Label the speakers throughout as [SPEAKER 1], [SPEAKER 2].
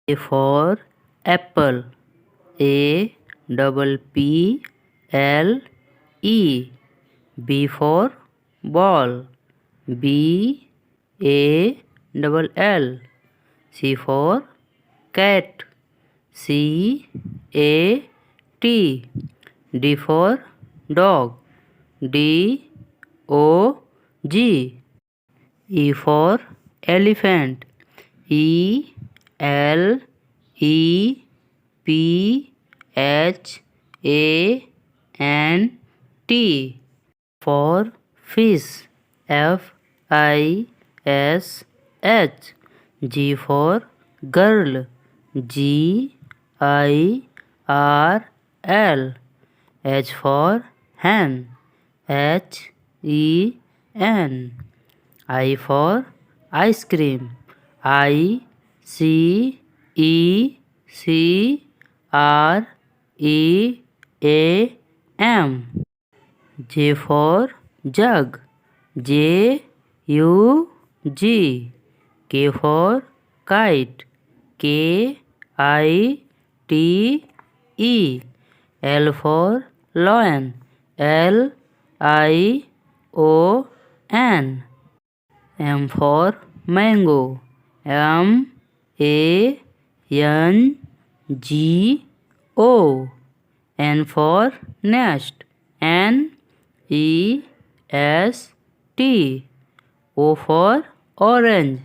[SPEAKER 1] A for apple. A double P L E. B for ball. B A double L. C for cat. C A T. D for dog. D O G. E for elephant. E L E P H A N T. For fish. F I S H. G for girl. G I R L. H for hen. H E N. I for ice cream. I C E C R E A M. J for jug. J U G. K for kite. K I T E. L for lion. L I O N. M for mango. M A N G O. N for nest. N E S T. O for orange.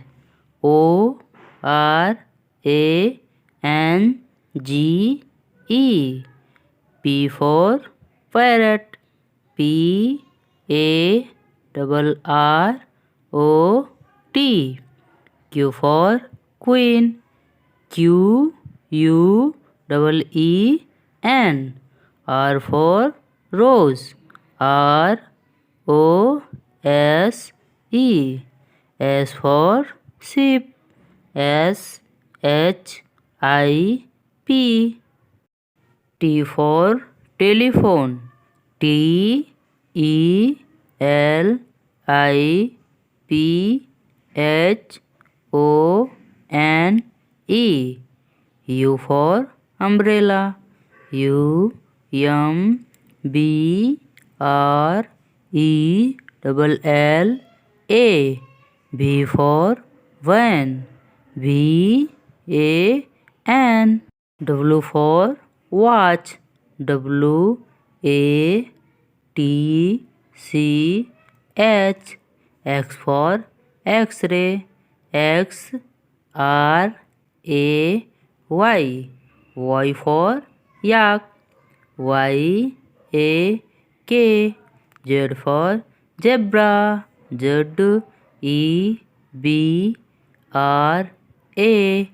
[SPEAKER 1] O R A N G E. P for parrot. P A R R O T. Q for queen. Q U E N. R for rose. R O S E. S for sheep. S H I P. T for telephone. T E L I P H O N E. U for umbrella. U M B R E L L A. V for van. V A N. W for watch. W A T C H. X for X-ray. X R A Y. Y for yak. Y A K. Z for zebra. Z E B R A.